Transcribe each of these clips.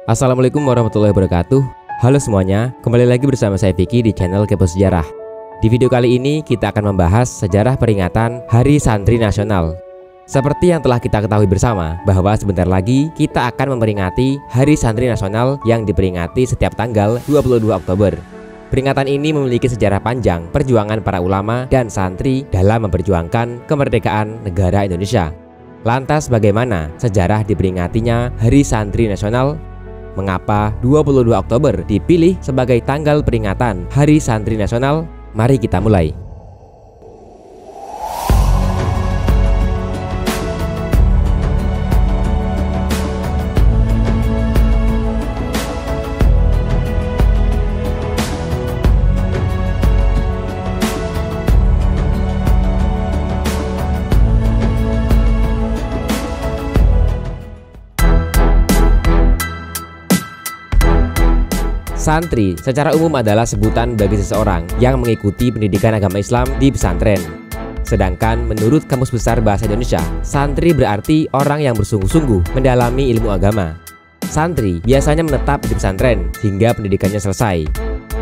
Assalamualaikum warahmatullahi wabarakatuh. Halo semuanya, kembali lagi bersama saya Vicky di channel Kepo Sejarah. Di video kali ini kita akan membahas sejarah peringatan Hari Santri Nasional. Seperti yang telah kita ketahui bersama bahwa sebentar lagi kita akan memperingati Hari Santri Nasional yang diperingati setiap tanggal 22 Oktober. Peringatan ini memiliki sejarah panjang perjuangan para ulama dan santri dalam memperjuangkan kemerdekaan negara Indonesia. Lantas bagaimana sejarah diperingatinya Hari Santri Nasional? Mengapa 22 Oktober dipilih sebagai tanggal peringatan Hari Santri Nasional? Mari kita mulai. Santri secara umum adalah sebutan bagi seseorang yang mengikuti pendidikan agama Islam di pesantren. Sedangkan menurut Kamus Besar Bahasa Indonesia, santri berarti orang yang bersungguh-sungguh mendalami ilmu agama. Santri biasanya menetap di pesantren hingga pendidikannya selesai.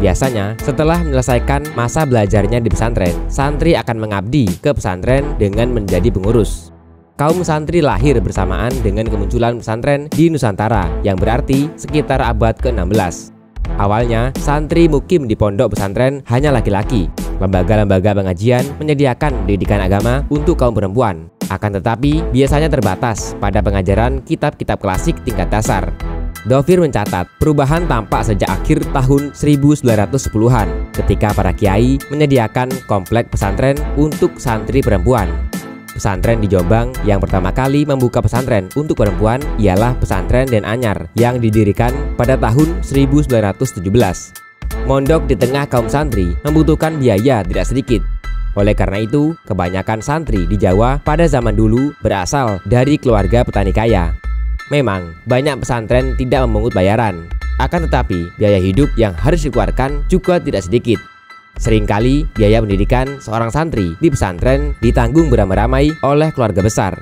Biasanya setelah menyelesaikan masa belajarnya di pesantren, santri akan mengabdi ke pesantren dengan menjadi pengurus. Kaum santri lahir bersamaan dengan kemunculan pesantren di Nusantara yang berarti sekitar abad ke-16. Awalnya, santri mukim di pondok pesantren hanya laki-laki. Lembaga-lembaga pengajian menyediakan pendidikan agama untuk kaum perempuan. Akan tetapi, biasanya terbatas pada pengajaran kitab-kitab klasik tingkat dasar. Dovir mencatat, perubahan tampak sejak akhir tahun 1910-an ketika para kiai menyediakan komplek pesantren untuk santri perempuan. Pesantren di Jombang yang pertama kali membuka pesantren untuk perempuan ialah Pesantren Den Anyar yang didirikan pada tahun 1917. Mondok di tengah kaum santri membutuhkan biaya tidak sedikit. Oleh karena itu, kebanyakan santri di Jawa pada zaman dulu berasal dari keluarga petani kaya. Memang, banyak pesantren tidak memungut bayaran. Akan tetapi, biaya hidup yang harus dikeluarkan juga tidak sedikit. Seringkali biaya pendidikan seorang santri di pesantren ditanggung beramai-ramai oleh keluarga besar.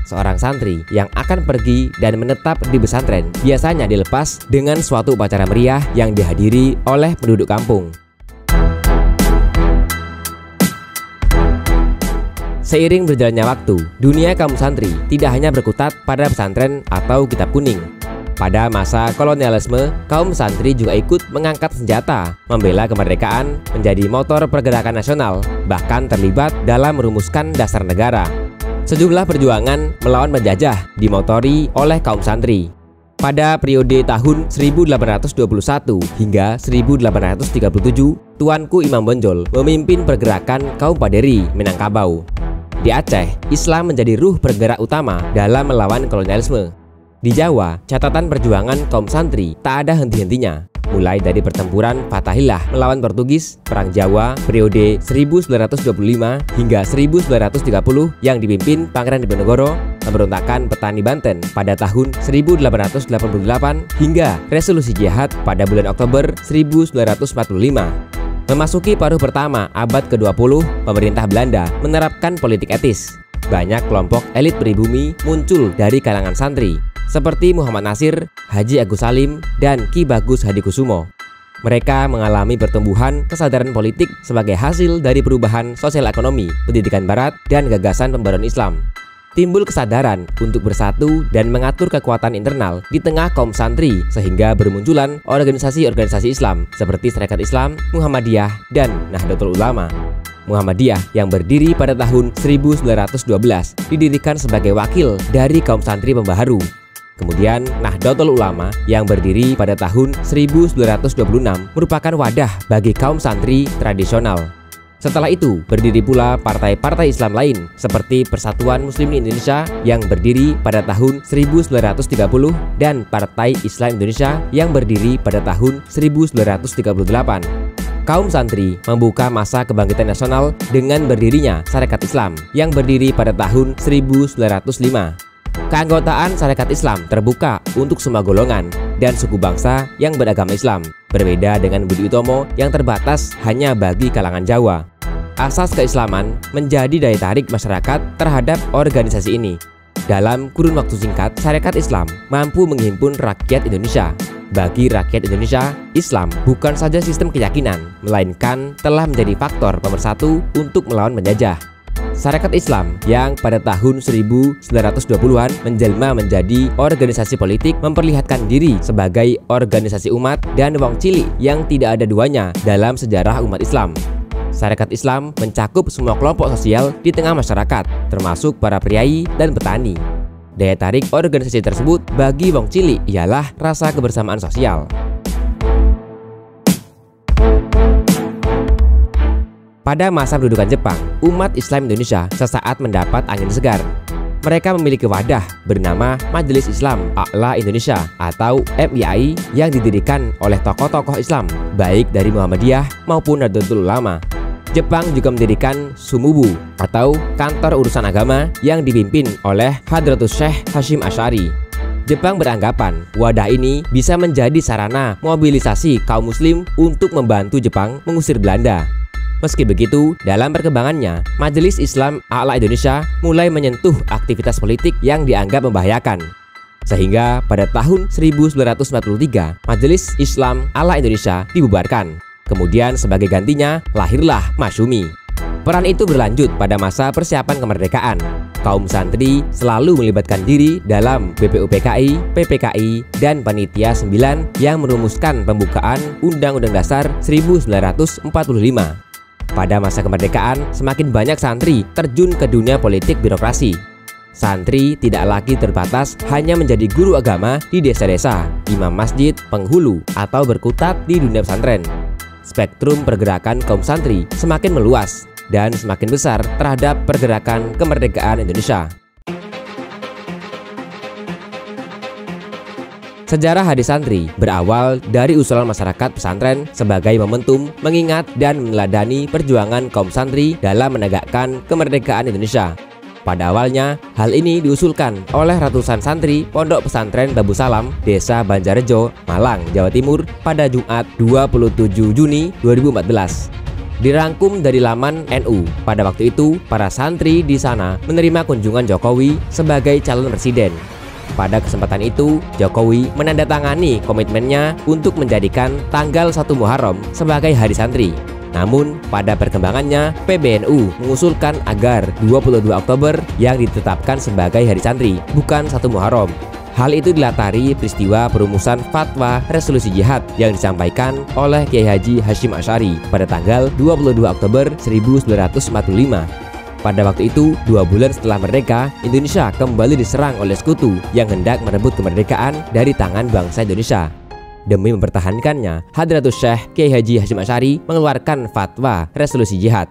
Seorang santri yang akan pergi dan menetap di pesantren biasanya dilepas dengan suatu upacara meriah yang dihadiri oleh penduduk kampung. Seiring berjalannya waktu, dunia kaum santri tidak hanya berkutat pada pesantren atau kitab kuning. Pada masa kolonialisme, kaum santri juga ikut mengangkat senjata, membela kemerdekaan, menjadi motor pergerakan nasional, bahkan terlibat dalam merumuskan dasar negara. Sejumlah perjuangan melawan penjajah dimotori oleh kaum santri. Pada periode tahun 1821 hingga 1837, Tuanku Imam Bonjol memimpin pergerakan kaum Paderi Minangkabau. Di Aceh, Islam menjadi ruh bergerak utama dalam melawan kolonialisme. Di Jawa, catatan perjuangan kaum santri tak ada henti-hentinya. Mulai dari pertempuran Fatahillah melawan Portugis, Perang Jawa periode 1925 hingga 1930 yang dipimpin Pangeran Diponegoro, pemberontakan petani Banten pada tahun 1888 hingga resolusi jihad pada bulan Oktober 1945. Memasuki paruh pertama abad ke-20, pemerintah Belanda menerapkan politik etis. Banyak kelompok elit pribumi muncul dari kalangan santri, seperti Muhammad Nasir, Haji Agus Salim, dan Ki Bagus Hadikusumo. Mereka mengalami pertumbuhan kesadaran politik sebagai hasil dari perubahan sosial ekonomi, pendidikan barat, dan gagasan pembaruan Islam. Timbul kesadaran untuk bersatu dan mengatur kekuatan internal di tengah kaum santri sehingga bermunculan organisasi-organisasi Islam seperti Sarekat Islam, Muhammadiyah, dan Nahdlatul Ulama. Muhammadiyah yang berdiri pada tahun 1912 didirikan sebagai wakil dari kaum santri pembaharu. Kemudian Nahdlatul Ulama yang berdiri pada tahun 1926 merupakan wadah bagi kaum santri tradisional. Setelah itu berdiri pula partai-partai Islam lain seperti Persatuan Muslimin Indonesia yang berdiri pada tahun 1930 dan Partai Islam Indonesia yang berdiri pada tahun 1938. Kaum santri membuka masa kebangkitan nasional dengan berdirinya Sarekat Islam yang berdiri pada tahun 1905. Keanggotaan Sarekat Islam terbuka untuk semua golongan dan suku bangsa yang beragama Islam, berbeda dengan Budi Utomo yang terbatas hanya bagi kalangan Jawa. Asas keislaman menjadi daya tarik masyarakat terhadap organisasi ini. dalam kurun waktu singkat, syarikat Islam mampu menghimpun rakyat Indonesia. Bagi rakyat Indonesia, Islam bukan saja sistem keyakinan, melainkan telah menjadi faktor pemersatu untuk melawan penjajah. Syarikat Islam yang pada tahun 1920-an menjelma menjadi organisasi politik memperlihatkan diri sebagai organisasi umat dan wong cilik yang tidak ada duanya dalam sejarah umat Islam. Syarikat Islam mencakup semua kelompok sosial di tengah masyarakat, termasuk para priai dan petani. Daya tarik organisasi tersebut bagi wong cilik ialah rasa kebersamaan sosial. Pada masa pendudukan Jepang, umat Islam Indonesia sesaat mendapat angin segar. Mereka memiliki wadah bernama Majelis Islam A'la Indonesia atau MIAI yang didirikan oleh tokoh-tokoh Islam, baik dari Muhammadiyah maupun Nahdlatul Ulama. Jepang juga mendirikan Sumubu atau kantor urusan agama yang dipimpin oleh Hadratus Syekh Hasyim Asy'ari. Jepang beranggapan wadah ini bisa menjadi sarana mobilisasi kaum muslim untuk membantu Jepang mengusir Belanda. Meski begitu, dalam perkembangannya, Majelis Islam A'la Indonesia mulai menyentuh aktivitas politik yang dianggap membahayakan. Sehingga pada tahun 1943, Majelis Islam A'la Indonesia dibubarkan. Kemudian sebagai gantinya lahirlah Masyumi. Peran itu berlanjut pada masa persiapan kemerdekaan. Kaum santri selalu melibatkan diri dalam BPUPKI, PPKI, dan Panitia 9 yang merumuskan pembukaan Undang-Undang Dasar 1945. Pada masa kemerdekaan, semakin banyak santri terjun ke dunia politik birokrasi. Santri tidak lagi terbatas hanya menjadi guru agama di desa-desa, imam masjid, penghulu, atau berkutat di dunia pesantren. Spektrum pergerakan kaum santri semakin meluas dan semakin besar terhadap pergerakan kemerdekaan Indonesia. Sejarah hadis santri berawal dari usulan masyarakat pesantren sebagai momentum mengingat dan meneladani perjuangan kaum santri dalam menegakkan kemerdekaan Indonesia. Pada awalnya, hal ini diusulkan oleh ratusan santri Pondok Pesantren Babu Salam, Desa Banjarejo, Malang, Jawa Timur pada Jumat 27 Juni 2014. Dirangkum dari laman NU, pada waktu itu para santri di sana menerima kunjungan Jokowi sebagai calon presiden. Pada kesempatan itu, Jokowi menandatangani komitmennya untuk menjadikan tanggal 1 Muharram sebagai hari santri. Namun, pada perkembangannya, PBNU mengusulkan agar 22 Oktober yang ditetapkan sebagai hari santri, bukan 1 Muharram. Hal itu dilatari peristiwa perumusan fatwa resolusi jihad yang disampaikan oleh Kiai Haji Hasyim Asy'ari pada tanggal 22 Oktober 1945. Pada waktu itu, 2 bulan setelah merdeka, Indonesia kembali diserang oleh sekutu yang hendak merebut kemerdekaan dari tangan bangsa Indonesia. Demi mempertahankannya, Hadratus Syekh Kiai Haji Hasyim Asy'ari mengeluarkan fatwa resolusi jihad.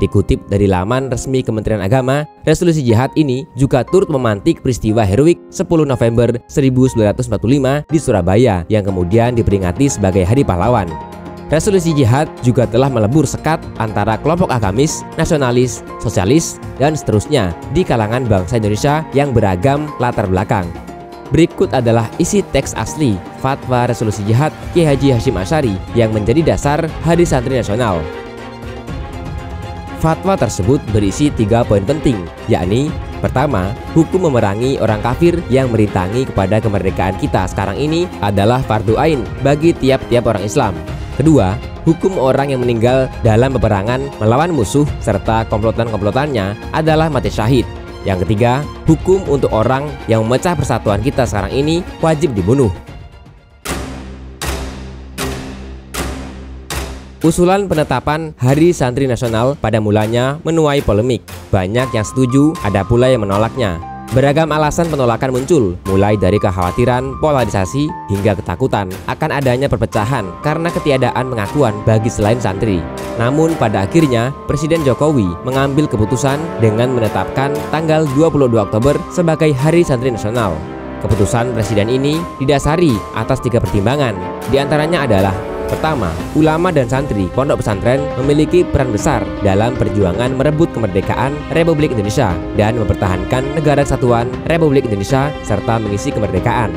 Dikutip dari laman resmi Kementerian Agama, resolusi jihad ini juga turut memantik peristiwa heroik 10 November 1945 di Surabaya yang kemudian diperingati sebagai Hari Pahlawan. Resolusi jihad juga telah melebur sekat antara kelompok agamis, nasionalis, sosialis, dan seterusnya di kalangan bangsa Indonesia yang beragam latar belakang. Berikut adalah isi teks asli fatwa resolusi jihad Kiai Haji Hasyim Asy'ari yang menjadi dasar Hari Santri Nasional. Fatwa tersebut berisi 3 poin penting, yakni: pertama, hukum memerangi orang kafir yang merintangi kepada kemerdekaan kita sekarang ini adalah fardu ain bagi tiap-tiap orang Islam. Kedua, hukum orang yang meninggal dalam peperangan melawan musuh serta komplotan-komplotannya adalah mati syahid. Yang ketiga, hukum untuk orang yang memecah persatuan kita sekarang ini wajib dibunuh. Usulan penetapan Hari Santri Nasional pada mulanya menuai polemik. Banyak yang setuju, ada pula yang menolaknya. Beragam alasan penolakan muncul, mulai dari kekhawatiran, polarisasi, hingga ketakutan akan adanya perpecahan karena ketiadaan pengakuan bagi selain santri. Namun pada akhirnya, Presiden Jokowi mengambil keputusan dengan menetapkan tanggal 22 Oktober sebagai Hari Santri Nasional. Keputusan Presiden ini didasari atas 3 pertimbangan. Di antaranya adalah: pertama, ulama dan santri pondok pesantren memiliki peran besar dalam perjuangan merebut kemerdekaan Republik Indonesia dan mempertahankan negara kesatuan Republik Indonesia serta mengisi kemerdekaan.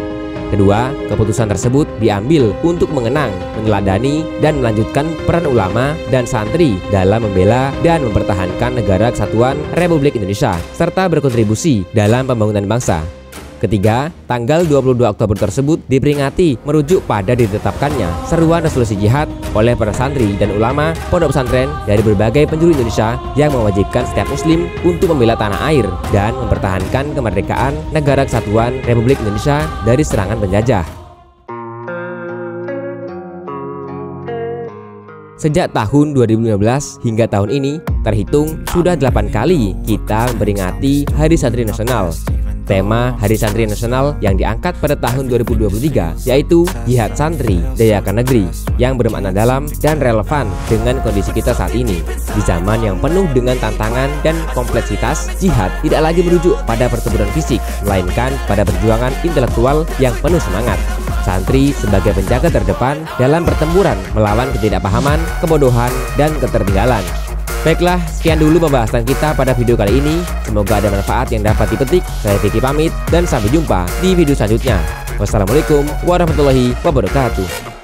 Kedua, keputusan tersebut diambil untuk mengenang, meneladani, dan melanjutkan peran ulama dan santri dalam membela dan mempertahankan negara kesatuan Republik Indonesia serta berkontribusi dalam pembangunan bangsa. Ketiga, tanggal 22 Oktober tersebut diperingati merujuk pada ditetapkannya seruan resolusi jihad oleh para santri dan ulama pondok pesantren dari berbagai penjuru Indonesia yang mewajibkan setiap muslim untuk membela tanah air dan mempertahankan kemerdekaan negara kesatuan Republik Indonesia dari serangan penjajah. Sejak tahun 2015 hingga tahun ini, terhitung sudah 8 kali kita memperingati Hari Santri Nasional. Tema Hari Santri Nasional yang diangkat pada tahun 2023 yaitu Jihad Santri Dayakan Negeri, yang bermakna dalam dan relevan dengan kondisi kita saat ini. Di zaman yang penuh dengan tantangan dan kompleksitas, jihad tidak lagi merujuk pada pertempuran fisik, melainkan pada perjuangan intelektual yang penuh semangat. Santri sebagai penjaga terdepan dalam pertempuran melawan ketidakpahaman, kebodohan, dan ketertinggalan. Baiklah, sekian dulu pembahasan kita pada video kali ini. Semoga ada manfaat yang dapat dipetik. Saya Vicky pamit dan sampai jumpa di video selanjutnya. Wassalamualaikum warahmatullahi wabarakatuh.